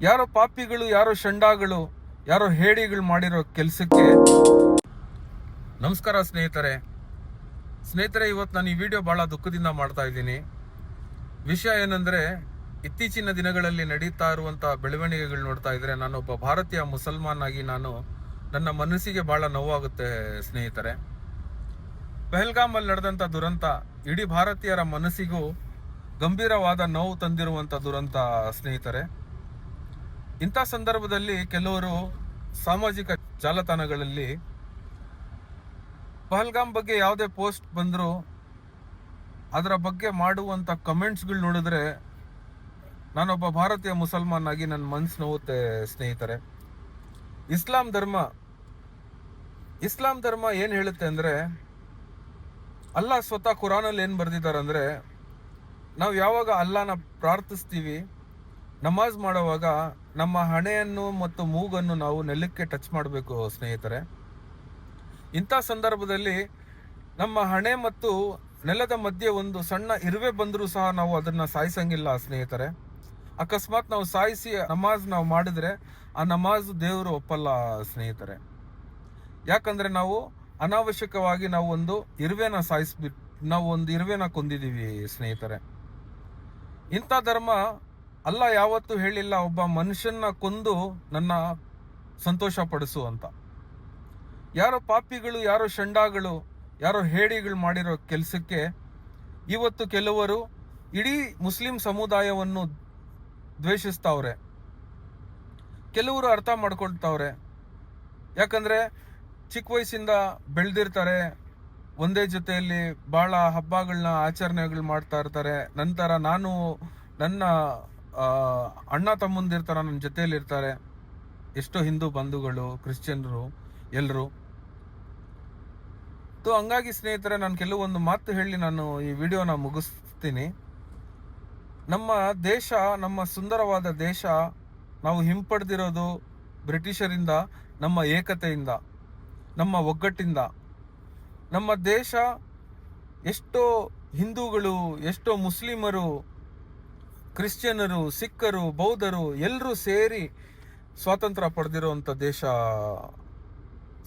ಯಾರೋ ಪಾಪಿಗಳು, ಯಾರೋ ಶಂಡಾಗಳು, ಯಾರೋ ಹೇಡಿಗಳು ಮಾಡಿರೋ ಕೆಲಸಕ್ಕೆ. ನಮಸ್ಕಾರ ಸ್ನೇಹಿತರೆ. ಇವತ್ತು ನಾನು ಈ ವಿಡಿಯೋ ಬಹಳ ದುಃಖದಿಂದ ಮಾಡ್ತಾ ಇದ್ದೀನಿ. ವಿಷಯ ಏನಂದ್ರೆ, ಇತ್ತೀಚಿನ ದಿನಗಳಲ್ಲಿ ನಡೀತಾ ಇರುವಂತಹ ಬೆಳವಣಿಗೆಗಳು ನೋಡ್ತಾ ಇದ್ರೆ ನಾನೊಬ್ಬ ಭಾರತೀಯ ಮುಸಲ್ಮಾನ್ ಆಗಿ ನನ್ನ ಮನಸ್ಸಿಗೆ ಬಹಳ ನೋವಾಗುತ್ತೆ ಸ್ನೇಹಿತರೆ. ಪಹಲ್ಗಾಮ್ ಅಲ್ಲಿ ನಡೆದಂತ ದುರಂತ ಇಡೀ ಭಾರತೀಯರ ಮನಸ್ಸಿಗೂ ಗಂಭೀರವಾದ ನೋವು ತಂದಿರುವಂತ ದುರಂತ ಸ್ನೇಹಿತರೆ. ಇಂಥ ಸಂದರ್ಭದಲ್ಲಿ ಕೆಲವರು ಸಾಮಾಜಿಕ ಜಾಲತಾಣಗಳಲ್ಲಿ ಪಹಲ್ಗಾಮ್ ಬಗ್ಗೆ ಯಾವುದೇ ಪೋಸ್ಟ್ ಬಂದರೂ ಅದರ ಬಗ್ಗೆ ಮಾಡುವಂಥ ಕಮೆಂಟ್ಸ್ಗಳು ನೋಡಿದ್ರೆ ನಾನೊಬ್ಬ ಭಾರತೀಯ ಮುಸಲ್ಮಾನ್ ಆಗಿ ನನ್ನ ಮನಸ್ಸು ನೋವುತ್ತೆ ಸ್ನೇಹಿತರೆ. ಇಸ್ಲಾಂ ಧರ್ಮ ಏನು ಹೇಳುತ್ತೆ ಅಂದರೆ, ಅಲ್ಲಾಹ್ ಸ್ವತಃ ಕುರಾನಲ್ಲಿ ಏನು ಬರೆದಿದ್ದಾರೆ ಅಂದರೆ, ನಾವು ಯಾವಾಗ ಅಲ್ಲಾಹನ ಪ್ರಾರ್ಥಿಸ್ತೀವಿ, ನಮಾಜ್ ಮಾಡುವಾಗ ನಮ್ಮ ಹಣೆಯನ್ನು ಮತ್ತು ಮೂಗನ್ನು ನಾವು ನೆಲಕ್ಕೆ ಟಚ್ ಮಾಡಬೇಕು ಸ್ನೇಹಿತರೆ. ಇಂಥ ಸಂದರ್ಭದಲ್ಲಿ ನಮ್ಮ ಹಣೆ ಮತ್ತು ನೆಲದ ಮಧ್ಯೆ ಒಂದು ಸಣ್ಣ ಇರುವೆ ಬಂದರೂ ಸಹ ನಾವು ಅದನ್ನು ಸಾಯಿಸಂಗಿಲ್ಲ ಸ್ನೇಹಿತರೆ. ಅಕಸ್ಮಾತ್ ನಾವು ಸಾಯಿಸಿ ನಮಾಜ್ ನಾವು ಮಾಡಿದ್ರೆ ಆ ನಮಾಜ್ ದೇವರು ಒಪ್ಪಲ್ಲ ಸ್ನೇಹಿತರೆ. ಯಾಕಂದ್ರೆ ನಾವು ಅನಾವಶ್ಯಕವಾಗಿ ನಾವು ಒಂದು ಇರುವೆನ ನಾವು ಒಂದು ಇರುವೆನ ಕೊಂದಿದ್ದೀವಿ ಸ್ನೇಹಿತರೆ. ಇಂಥ ಧರ್ಮ ಅಲ್ಲ ಯಾವತ್ತೂ ಹೇಳಿಲ್ಲ ಒಬ್ಬ ಮನುಷ್ಯನ ಕೊಂದು ನನ್ನ ಸಂತೋಷ ಪಡಿಸು ಅಂತ. ಯಾರೋ ಪಾಪಿಗಳು, ಯಾರೋ ಶಂಡಾಗಳು, ಯಾರೋ ಹೇಡಿಗಳು ಮಾಡಿರೋ ಕೆಲಸಕ್ಕೆ ಇವತ್ತು ಕೆಲವರು ಇಡೀ ಮುಸ್ಲಿಂ ಸಮುದಾಯವನ್ನು ದ್ವೇಷಿಸ್ತಾವ್ರೆ. ಕೆಲವರು ಅರ್ಥ ಮಾಡ್ಕೊಳ್ತಾವ್ರೆ. ಯಾಕಂದ್ರೆ ಚಿಕ್ಕ ವಯಸ್ಸಿಂದ ಬೆಳೆದಿರ್ತಾರೆ, ಒಂದೇ ಜೊತೆಯಲ್ಲಿ ಬಹಳ ಹಬ್ಬಗಳನ್ನ ಆಚರಣೆಗಳು ಮಾಡ್ತಾ ಇರ್ತಾರೆ. ನಂತರ ನನ್ನ ಅಣ್ಣ ತಮ್ಮಂದಿರ್ತಾರ ನನ್ನ ಜೊತೆಯಲ್ಲಿ ಇರ್ತಾರೆ. ಎಷ್ಟೋ ಹಿಂದೂ ಬಂಧುಗಳು, ಕ್ರಿಶ್ಚಿಯನ್ರು ಎಲ್ಲರೂ. ಹಂಗಾಗಿ ಸ್ನೇಹಿತರೆ, ನಾನು ಕೆಲವೊಂದು ಮಾತು ಹೇಳಿ ನಾನು ಈ ವಿಡಿಯೋನ ಮುಗಿಸ್ತೀನಿ. ನಮ್ಮ ದೇಶ, ನಮ್ಮ ಸುಂದರವಾದ ದೇಶ ನಾವು ಹಿಂಪಡೆದಿರೋದು ಬ್ರಿಟಿಷರಿಂದ, ನಮ್ಮ ಏಕತೆಯಿಂದ, ನಮ್ಮ ಒಗ್ಗಟ್ಟಿಂದ. ನಮ್ಮ ದೇಶ ಎಷ್ಟೋ ಹಿಂದೂಗಳು, ಎಷ್ಟೋ ಮುಸ್ಲಿಮರು, ಕ್ರಿಶ್ಚಿಯನ್ನರು, ಸಿಖ್ಖರು, ಬೌದ್ಧರು ಎಲ್ಲರೂ ಸೇರಿ ಸ್ವಾತಂತ್ರ್ಯ ಪಡೆದಿರುವಂಥ ದೇಶ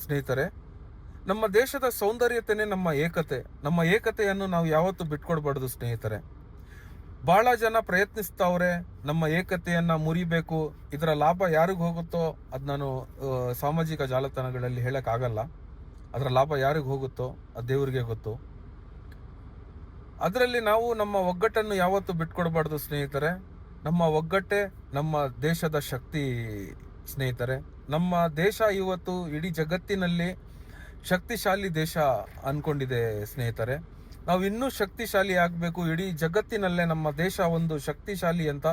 ಸ್ನೇಹಿತರೆ. ನಮ್ಮ ದೇಶದ ಸೌಂದರ್ಯತೆನೇ ನಮ್ಮ ಏಕತೆ. ನಮ್ಮ ಏಕತೆಯನ್ನು ನಾವು ಯಾವತ್ತೂ ಬಿಟ್ಕೊಡ್ಬಾರ್ದು ಸ್ನೇಹಿತರೆ. ಬಹಳ ಜನ ಪ್ರಯತ್ನಿಸ್ತಾವ್ರೆ ನಮ್ಮ ಏಕತೆಯನ್ನ ಮುರಿಬೇಕು. ಇದರ ಲಾಭ ಯಾರಿಗೂ ಹೋಗುತ್ತೋ ಅದು ನಾನು ಸಾಮಾಜಿಕ ಜಾಲತಾಣಗಳಲ್ಲಿ ಹೇಳಕ್ಕಾಗಲ್ಲ. ಅದರ ಲಾಭ ಯಾರಿಗೂ ಹೋಗುತ್ತೋ ಅದು ದೇವ್ರಿಗೆ ಗೊತ್ತು. ಅದರಲ್ಲಿ ನಾವು ನಮ್ಮ ಒಗ್ಗಟ್ಟನ್ನು ಯಾವತ್ತೂ ಬಿಟ್ಕೊಡ್ಬಾರ್ದು ಸ್ನೇಹಿತರೆ. ನಮ್ಮ ಒಗ್ಗಟ್ಟೆ ನಮ್ಮ ದೇಶದ ಶಕ್ತಿ ಸ್ನೇಹಿತರೆ. ನಮ್ಮ ದೇಶ ಇವತ್ತು ಇಡೀ ಜಗತ್ತಿನಲ್ಲಿ ಶಕ್ತಿಶಾಲಿ ದೇಶ ಅನ್ಕೊಂಡಿದೆ ಸ್ನೇಹಿತರೆ. ನಾವು ಇನ್ನೂ ಶಕ್ತಿಶಾಲಿ ಆಗಬೇಕು. ಇಡೀ ಜಗತ್ತಿನಲ್ಲೇ ನಮ್ಮ ದೇಶ ಒಂದು ಶಕ್ತಿಶಾಲಿ ಅಂತ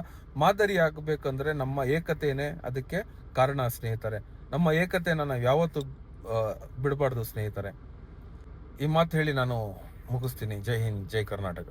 ಮಾದರಿ ಆಗಬೇಕಂದ್ರೆ ನಮ್ಮ ಏಕತೆನೇ ಅದಕ್ಕೆ ಕಾರಣ ಸ್ನೇಹಿತರೆ. ನಮ್ಮ ಏಕತೆನ ನಾವು ಯಾವತ್ತೂ ಬಿಡಬಾರ್ದು ಸ್ನೇಹಿತರೆ. ಈ ಮಾತು ಹೇಳಿ ನಾನು ಮುಗಿಸ್ತೀನಿ. ಜೈ ಹಿಂದ್, ಜೈ ಕರ್ನಾಟಕ.